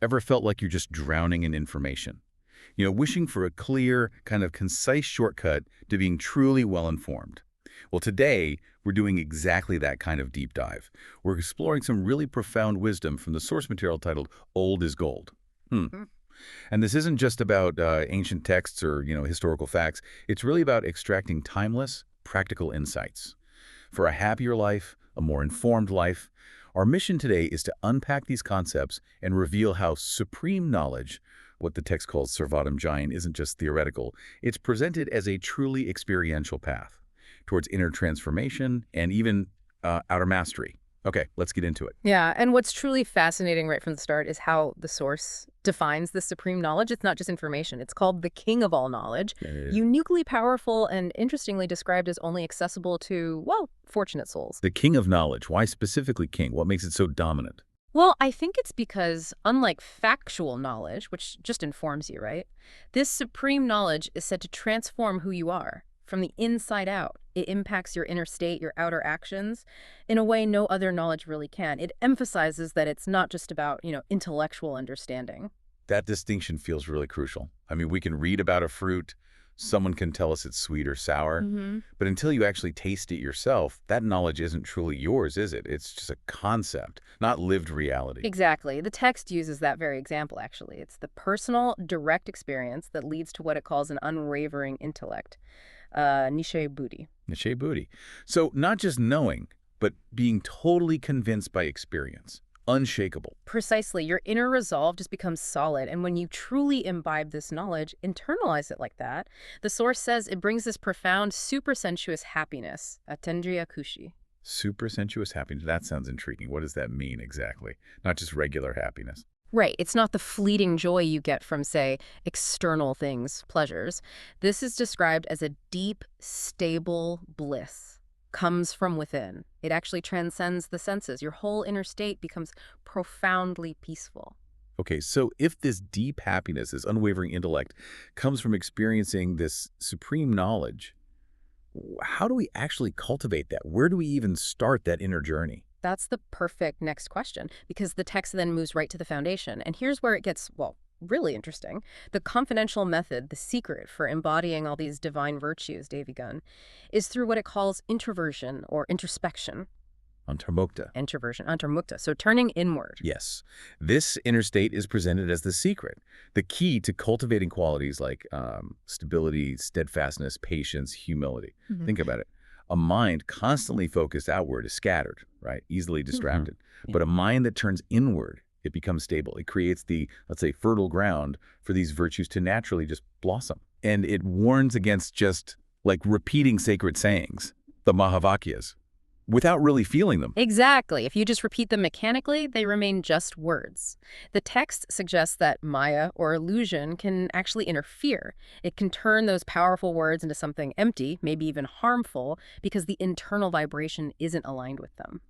Ever felt like you're just drowning in information? Wishing for a clear, kind of concise shortcut to being truly well-informed. Well, today, we're doing exactly that kind of deep dive. We're exploring some really profound wisdom from the source material titled Old is Gold. Hmm. And this isn't just about ancient texts or, historical facts. It's really about extracting timeless, practical insights. For a happier life, a more informed life, our mission today is to unpack these concepts and reveal how supreme knowledge, what the text calls Sarvadam Jain, isn't just theoretical. It's presented as a truly experiential path towards inner transformation and even outer mastery. Okay, let's get into it. Yeah, and what's truly fascinating right from the start is how the source defines the supreme knowledge. It's not just information. It's called the king of all knowledge, uniquely powerful and interestingly described as only accessible to, well, fortunate souls. The king of knowledge. Why specifically king? What makes it so dominant? Well, I think it's because, unlike factual knowledge, which just informs you, right? This supreme knowledge is said to transform who you are from the inside out. It impacts your inner state, your outer actions, in a way no other knowledge really can. It emphasizes that it's not just about, intellectual understanding. That distinction feels really crucial. I mean, we can read about a fruit, someone can tell us it's sweet or sour, but until you actually taste it yourself, that knowledge isn't truly yours, is it? It's just a concept, not lived reality. Exactly. The text uses that very example, actually. It's the personal, direct experience that leads to what it calls an unwavering intellect. Nishe Buddhi. Niche Booty. So not just knowing, but being totally convinced by experience. Unshakable. Precisely. Your inner resolve just becomes solid. And when you truly imbibe this knowledge, internalize it like that, the source says it brings this profound, supersensuous happiness, atendriya kushi. Supersensuous happiness. That sounds intriguing. What does that mean exactly? Not just regular happiness. Right. It's not the fleeting joy you get from, say, external things, pleasures. This is described as a deep, stable bliss. Comes from within. It actually transcends the senses. Your whole inner state becomes profoundly peaceful. Okay, so if this deep happiness, this unwavering intellect, comes from experiencing this supreme knowledge, how do we actually cultivate that? Where do we even start that inner journey? That's the perfect next question, because the text then moves right to the foundation. And here's where it gets, well, really interesting. The confidential method, the secret for embodying all these divine virtues, Davy Gunn, is through what it calls introversion or introspection. Antarmukta. Introversion, antarmukta, so turning inward. Yes. This inner state is presented as the secret, the key to cultivating qualities like stability, steadfastness, patience, humility. Think about it. A mind constantly focused outward is scattered, right? Easily distracted. Yeah. But a mind that turns inward, it becomes stable. It creates the, let's say, fertile ground for these virtues to naturally just blossom. And it warns against just like repeating sacred sayings, the Mahavakyas, without really feeling them. Exactly. If you just repeat them mechanically, they remain just words. The text suggests that Maya, or illusion, can actually interfere. It can turn those powerful words into something empty, maybe even harmful, because the internal vibration isn't aligned with them.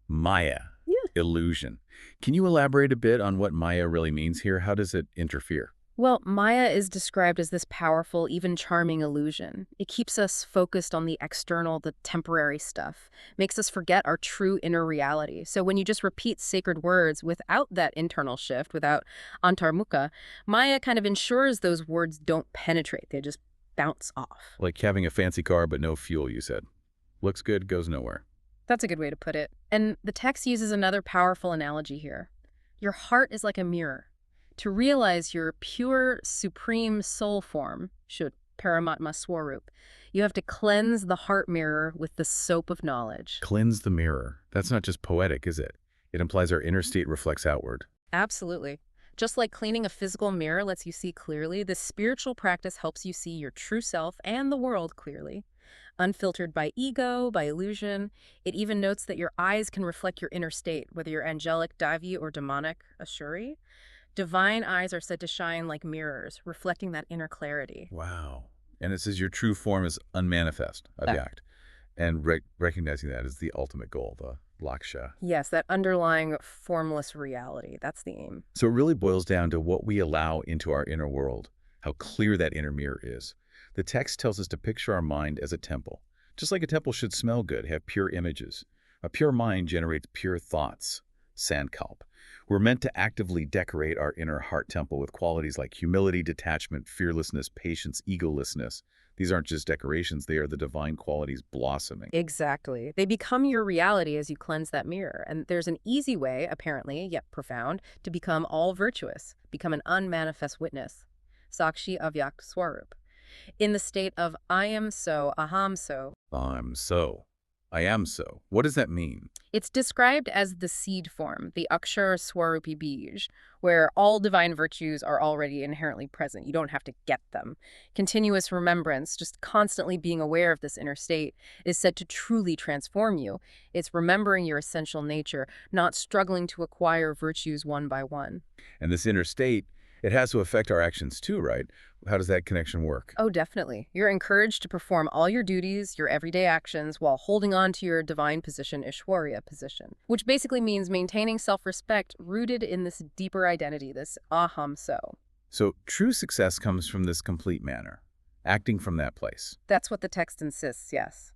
Maya. Yeah. Illusion. Can you elaborate a bit on what Maya really means here? How does it interfere? Well, Maya is described as this powerful, even charming illusion. It keeps us focused on the external, the temporary stuff, makes us forget our true inner reality. So when you just repeat sacred words without that internal shift, without antarmukha, Maya kind of ensures those words don't penetrate. They just bounce off. Like having a fancy car but no fuel, you said. Looks good, goes nowhere. That's a good way to put it. And the text uses another powerful analogy here. Your heart is like a mirror. To realize your pure, supreme soul form, Shud Paramatma Swarup, you have to cleanse the heart mirror with the soap of knowledge. Cleanse the mirror. That's not just poetic, is it? It implies our inner state reflects outward. Absolutely. Just like cleaning a physical mirror lets you see clearly, the spiritual practice helps you see your true self and the world clearly. Unfiltered by ego, by illusion. It even notes that your eyes can reflect your inner state, whether you're angelic, Davi, or demonic, Ashuri. Divine eyes are said to shine like mirrors, reflecting that inner clarity. Wow. And it says your true form is unmanifest, avyakt. And recognizing that is the ultimate goal, the laksha. Yes, that underlying formless reality. That's the aim. So it really boils down to what we allow into our inner world, how clear that inner mirror is. The text tells us to picture our mind as a temple. Just like a temple should smell good, have pure images. A pure mind generates pure thoughts, sankalp, We're meant to actively decorate our inner heart temple with qualities like humility, detachment, fearlessness, patience, egolessness. These aren't just decorations, they are the divine qualities blossoming. Exactly. They become your reality as you cleanse that mirror. And there's an easy way, apparently, yet profound, to become all virtuous, become an unmanifest witness. Sakshi avyak swarup. In the state of I am so, aham so. I'm so. I am so. What does that mean? It's described as the seed form, the akshara swarupi bij, where all divine virtues are already inherently present. You don't have to get them. Continuous remembrance, just constantly being aware of this inner state, is said to truly transform you. It's remembering your essential nature, not struggling to acquire virtues one by one. And this inner state, it has to affect our actions too, right? How does that connection work? Oh, definitely. You're encouraged to perform all your duties, your everyday actions, while holding on to your divine position, Ishwarya position, which basically means maintaining self-respect rooted in this deeper identity, this aham so. So true success comes from this complete manner, acting from that place. That's what the text insists, yes.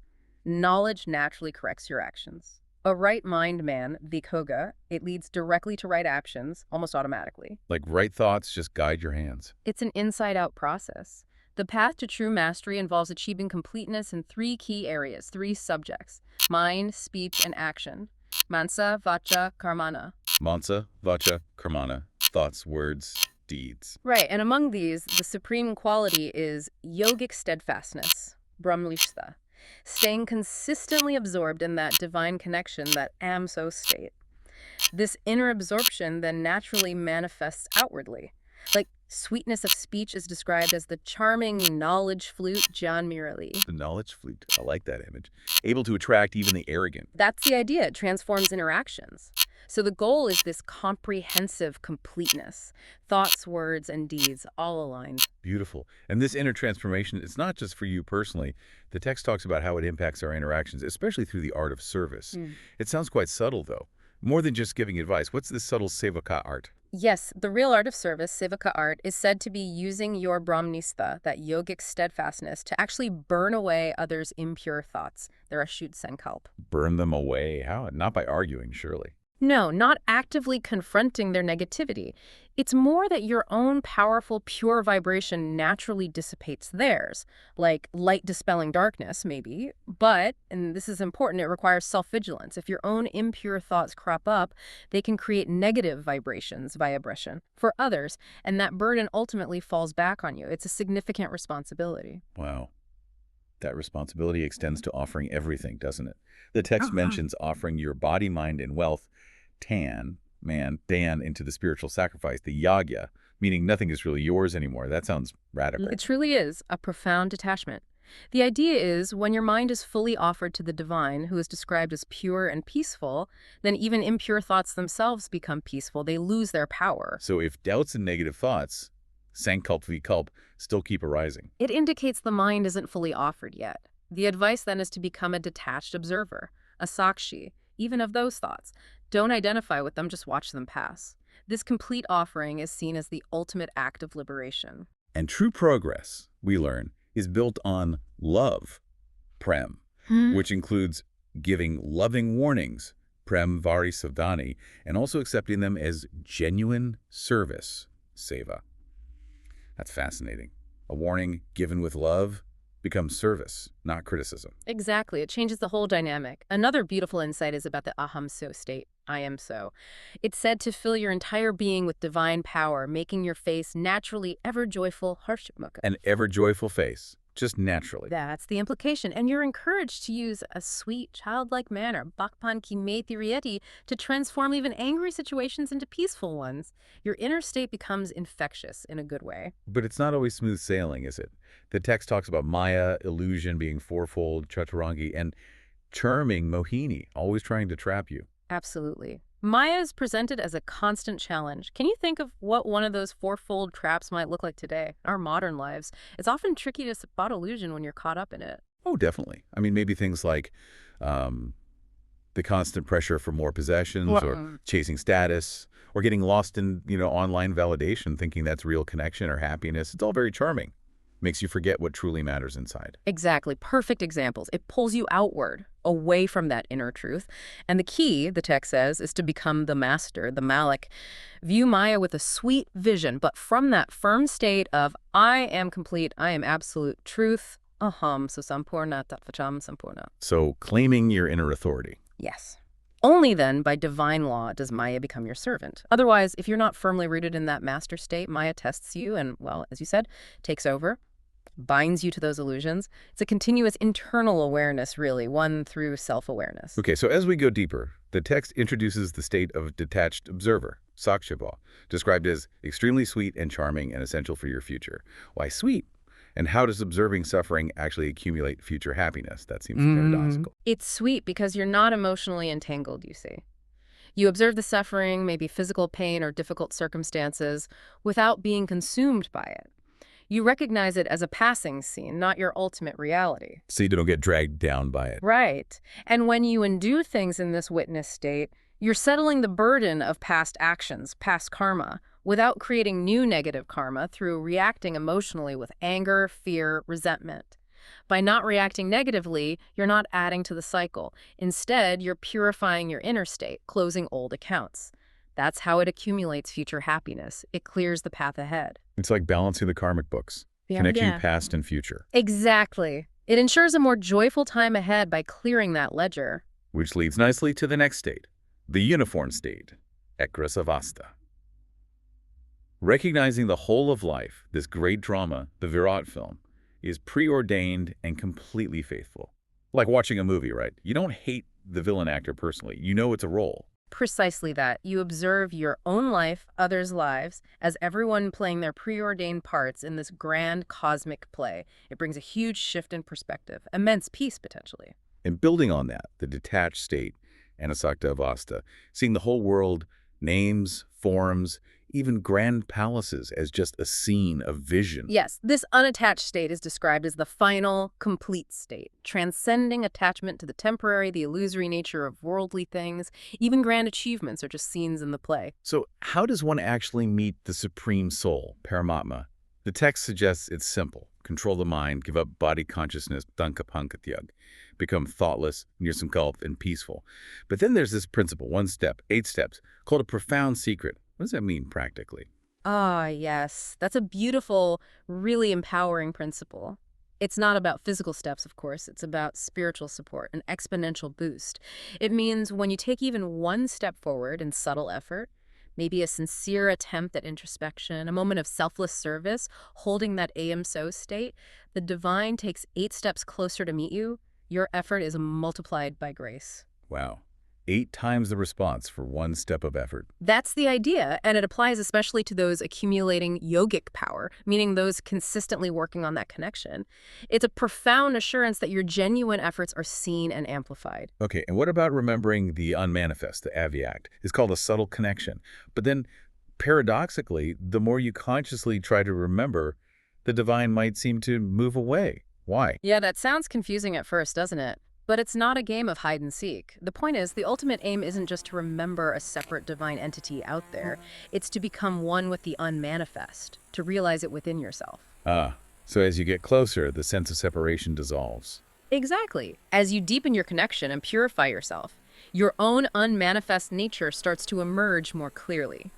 Knowledge naturally corrects your actions. A right mind man, Vikoga, it leads directly to right actions, almost automatically. Like right thoughts just guide your hands. It's an inside-out process. The path to true mastery involves achieving completeness in three key areas, three subjects: mind, speech, and action. Mansa, vacha, karmana. Mansa, vacha, karmana, thoughts, words, deeds. Right, and among these, the supreme quality is yogic steadfastness, brahmlishta, staying consistently absorbed in that divine connection, that am-so state. This inner absorption then naturally manifests outwardly. Like, sweetness of speech is described as the charming knowledge flute John Murali. The knowledge flute, I like that image. Able to attract even the arrogant. That's the idea. It transforms interactions. So the goal is this comprehensive completeness. Thoughts, words, and deeds all aligned. Beautiful. And this inner transformation, it's not just for you personally. The text talks about how it impacts our interactions, especially through the art of service. It sounds quite subtle, though. More than just giving advice. What's this subtle sevaka art? Yes, the real art of service, Sivaka art, is said to be using your brahmnistha, that yogic steadfastness, to actually burn away others' impure thoughts, their ashut sankalp. Burn them away. How? Not by arguing, surely. No, not actively confronting their negativity. It's more that your own powerful, pure vibration naturally dissipates theirs, like light dispelling darkness, maybe. But, and this is important, it requires self-vigilance. If your own impure thoughts crop up, they can create negative vibrations, vibration, for others, and that burden ultimately falls back on you. It's a significant responsibility. Wow. That responsibility extends to offering everything, doesn't it? The text mentions offering your body, mind, and wealth, dan into the spiritual sacrifice, the yagya, meaning nothing is really yours anymore. That sounds radical. It truly is a profound detachment. The idea is when your mind is fully offered to the divine, who is described as pure and peaceful, then even impure thoughts themselves become peaceful. They lose their power. So if doubts and negative thoughts, sankalp vikalp, still keep arising. It indicates the mind isn't fully offered yet. The advice then is to become a detached observer, a sakshi, even of those thoughts. Don't identify with them, just watch them pass. This complete offering is seen as the ultimate act of liberation. And true progress, we learn, is built on love, prem, which includes giving loving warnings, prem vari savdani, and also accepting them as genuine service, seva. That's fascinating. A warning given with love becomes service, not criticism. Exactly. It changes the whole dynamic. Another beautiful insight is about the aham so state, I am so. It's said to fill your entire being with divine power, making your face naturally ever joyful, harshmukha. An ever joyful face, just naturally. That's the implication. And you're encouraged to use a sweet, childlike manner, bakpan ki meti rieti, to transform even angry situations into peaceful ones. Your inner state becomes infectious in a good way. But it's not always smooth sailing, is it? The text talks about Maya, illusion being fourfold, chaturangi, and charming Mohini, always trying to trap you. Absolutely. Maya is presented as a constant challenge. Can you think of what one of those fourfold traps might look like today, our modern lives? It's often tricky to spot illusion when you're caught up in it. Oh, definitely. I mean, maybe things like the constant pressure for more possessions or chasing status or getting lost in, online validation, thinking that's real connection or happiness. It's all very charming. Makes you forget what truly matters inside. Exactly. Perfect examples. It pulls you outward, away from that inner truth. And the key, the text says, is to become the master, the Malik. View Maya with a sweet vision, but from that firm state of, I am complete, I am absolute truth. Aham, so sampurna tatvacham sampurna. So claiming your inner authority. Yes. Only then, by divine law, does Maya become your servant. Otherwise, if you're not firmly rooted in that master state, Maya tests you and, well, as you said, takes over, binds you to those illusions. It's a continuous internal awareness, really, one through self-awareness. Okay, so as we go deeper, the text introduces the state of detached observer, sakshibha, described as extremely sweet and charming and essential for your future. Why sweet? And how does observing suffering actually accumulate future happiness? That seems paradoxical. It's sweet because you're not emotionally entangled, you see. You observe the suffering, maybe physical pain or difficult circumstances, without being consumed by it. You recognize it as a passing scene, not your ultimate reality. So you don't get dragged down by it. Right. And when you undo things in this witness state, you're settling the burden of past actions, past karma, without creating new negative karma through reacting emotionally with anger, fear, resentment. By not reacting negatively, you're not adding to the cycle. Instead, you're purifying your inner state, closing old accounts. That's how it accumulates future happiness. It clears the path ahead. It's like balancing the karmic books, connecting past and future. Exactly. It ensures a more joyful time ahead by clearing that ledger. Which leads nicely to the next state, the uniform state, ekrasavasta. Recognizing the whole of life, this great drama, the Virat film, is preordained and completely faithful. Like watching a movie, right? You don't hate the villain actor personally. You know it's a role. Precisely that. You observe your own life, others' lives, as everyone playing their preordained parts in this grand cosmic play. It brings a huge shift in perspective, immense peace potentially. And building on that, the detached state, anasakta avasta, seeing the whole world, names, forms, even grand palaces as just a scene of vision. Yes, this unattached state is described as the final, complete state, transcending attachment to the temporary, the illusory nature of worldly things. Even grand achievements are just scenes in the play. So how does one actually meet the supreme soul, Paramatma? The text suggests it's simple. Control the mind, give up body consciousness, dankapankatyag, become thoughtless, nirsankalp, and peaceful. But then there's this principle, 1 step, 8 steps, called a profound secret. What does that mean practically? Ah, yes. That's a beautiful, really empowering principle. It's not about physical steps, of course. It's about spiritual support, an exponential boost. It means when you take even 1 step forward in subtle effort, maybe a sincere attempt at introspection, a moment of selfless service, holding that AM-so state, the divine takes 8 steps closer to meet you. Your effort is multiplied by grace. Wow. 8 times the response for 1 step of effort. That's the idea, and it applies especially to those accumulating yogic power, meaning those consistently working on that connection. It's a profound assurance that your genuine efforts are seen and amplified. Okay, and what about remembering the unmanifest, the avyact? It's called a subtle connection. But then, paradoxically, the more you consciously try to remember, the divine might seem to move away. Why? Yeah, that sounds confusing at first, doesn't it? But it's not a game of hide and seek. The point is, the ultimate aim isn't just to remember a separate divine entity out there. It's to become one with the unmanifest, to realize it within yourself. Ah, so as you get closer, the sense of separation dissolves. Exactly. As you deepen your connection and purify yourself, your own unmanifest nature starts to emerge more clearly.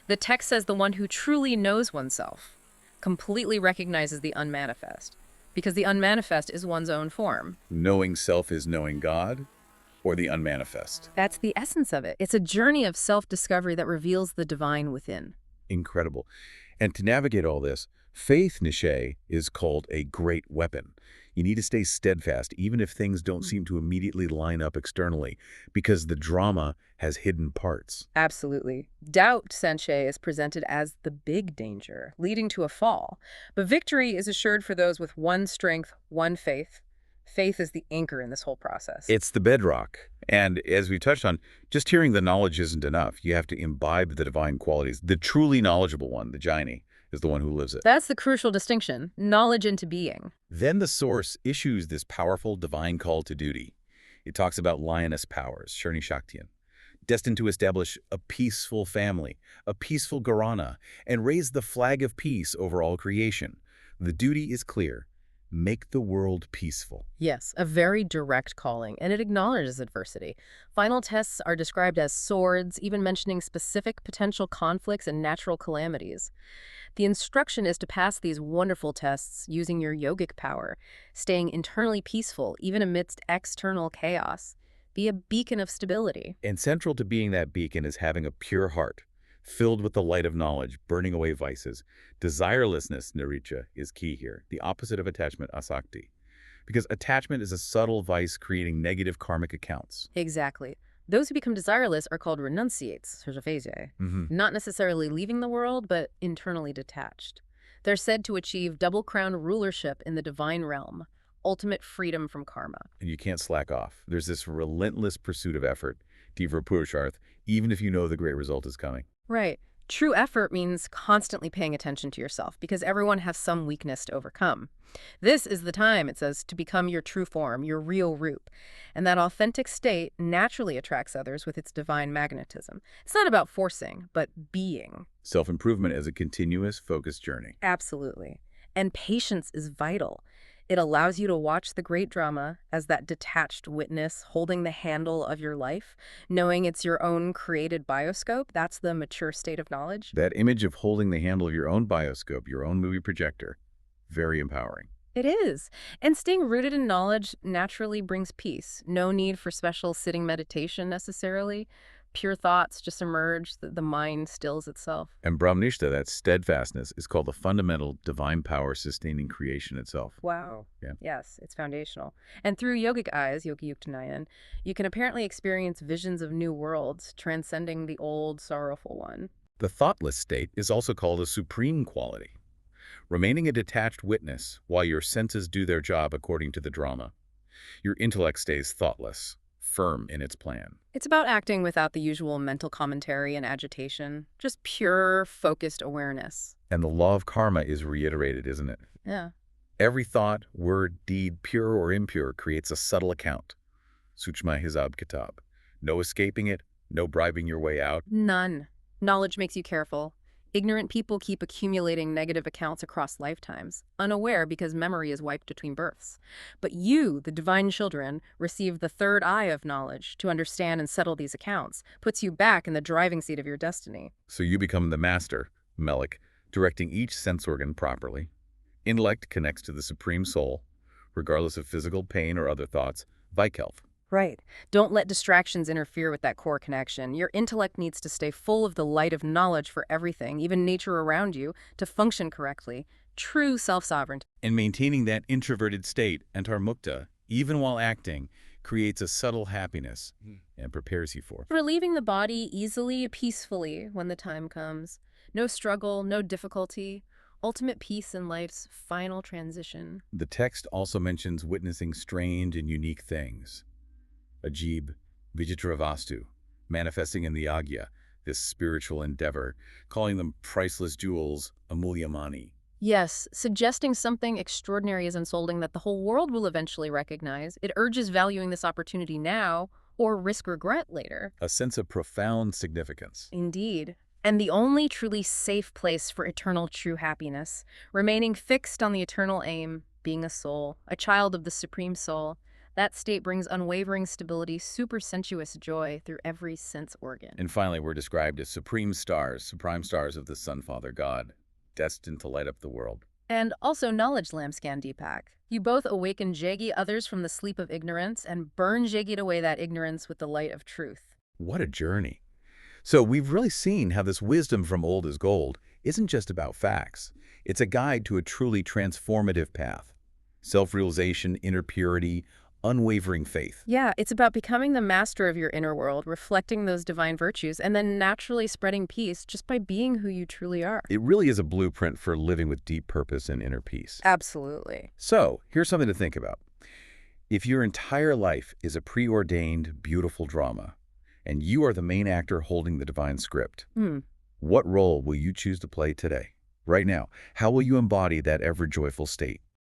The text says the one who truly knows oneself completely recognizes the unmanifest, because the unmanifest is one's own form. Knowing self is knowing God, or the unmanifest. That's the essence of it. It's a journey of self-discovery that reveals the divine within. Incredible. And to navigate all this, faith, Nishay, is called a great weapon. You need to stay steadfast, even if things don't seem to immediately line up externally, because the drama has hidden parts. Absolutely. Doubt, Sensei, is presented as the big danger, leading to a fall. But victory is assured for those with one strength, one faith. Faith is the anchor in this whole process. It's the bedrock. And as we touched on, just hearing the knowledge isn't enough. You have to imbibe the divine qualities. The truly knowledgeable one, the Jnani, is the one who lives it. That's the crucial distinction, knowledge into being. Then the source issues this powerful divine call to duty. It talks about lioness powers, Shurni Shaktian, destined to establish a peaceful family, a peaceful Gharana, and raise the flag of peace over all creation. The duty is clear. Make the world peaceful. Yes, a very direct calling, and it acknowledges adversity. Final tests are described as swords, even mentioning specific potential conflicts and natural calamities. The instruction is to pass these wonderful tests using your yogic power, staying internally peaceful even amidst external chaos. Be a beacon of stability. And central to being that beacon is having a pure heart, filled with the light of knowledge, burning away vices. Desirelessness, niriccha, is key here, the opposite of attachment, asakti. Because attachment is a subtle vice creating negative karmic accounts. Exactly. Those who become desireless are called renunciates, not necessarily leaving the world, but internally detached. They're said to achieve double-crown rulership in the divine realm, ultimate freedom from karma. And you can't slack off. There's this relentless pursuit of effort, tivra purusharth, even if you know the great result is coming. Right. True effort means constantly paying attention to yourself because everyone has some weakness to overcome. This is the time, it says, to become your true form, your real root. And that authentic state naturally attracts others with its divine magnetism. It's not about forcing, but being. Self-improvement as a continuous, focused journey. Absolutely. And patience is vital. It allows you to watch the great drama as that detached witness holding the handle of your life, knowing it's your own created bioscope. That's the mature state of knowledge. That image of holding the handle of your own bioscope, your own movie projector, very empowering. It is. And staying rooted in knowledge naturally brings peace. No need for special sitting meditation necessarily. Pure thoughts just emerge, the mind stills itself. And Brahmanishta, that steadfastness, is called the fundamental divine power sustaining creation itself. Wow. Yeah. Yes, it's foundational. And through yogic eyes, Yogi Yuktanayan, you can apparently experience visions of new worlds, transcending the old, sorrowful one. The thoughtless state is also called a supreme quality, remaining a detached witness while your senses do their job according to the drama. Your intellect stays thoughtless, firm in its plan. It's about acting without the usual mental commentary and agitation, just pure, focused awareness. And the law of karma is reiterated, isn't it? Yeah. Every thought, word, deed, pure or impure, creates a subtle account. Suchma Hisab Kitab. No escaping it, no bribing your way out. None. Knowledge makes you careful. Ignorant people keep accumulating negative accounts across lifetimes, unaware because memory is wiped between births. But you, the divine children, receive the third eye of knowledge to understand and settle these accounts, puts you back in the driving seat of your destiny. So you become the master, Melik, directing each sense organ properly. Intellect connects to the supreme soul, regardless of physical pain or other thoughts, Vaikelf. Right. Don't let distractions interfere with that core connection. Your intellect needs to stay full of the light of knowledge for everything, even nature around you, to function correctly. True self-sovereignty. And maintaining that introverted state, antarmukta, even while acting, creates a subtle happiness and prepares you for Relieving the body easily, peacefully when the time comes. No struggle, no difficulty. Ultimate peace in life's final transition. The text also mentions witnessing strange and unique things. Ajib, Vijitravasthu, manifesting in the Agya, this spiritual endeavor, calling them priceless jewels, amulyamani. Yes, suggesting something extraordinary is unfolding that the whole world will eventually recognize. It urges valuing this opportunity now or risk regret later. A sense of profound significance. Indeed. And the only truly safe place for eternal true happiness, remaining fixed on the eternal aim, being a soul, a child of the Supreme Soul. That state brings unwavering stability, supersensuous joy through every sense organ. And finally, we're described as supreme stars of the Sun Father God, destined to light up the world. And also knowledge lambscan Deepak. You both awaken Jagi others from the sleep of ignorance and burn Jagied away that ignorance with the light of truth. What a journey. So we've really seen how this wisdom from old as gold isn't just about facts. It's a guide to a truly transformative path. Self-realization, inner purity, unwavering faith. Yeah, it's about becoming the master of your inner world, reflecting those divine virtues, and then naturally spreading peace just by being who you truly are. It really is a blueprint for living with deep purpose and inner peace. Absolutely. So, here's something to think about. If your entire life is a preordained, beautiful drama, and you are the main actor holding the divine script, what role will you choose to play today? Right now, how will you embody that ever-joyful state?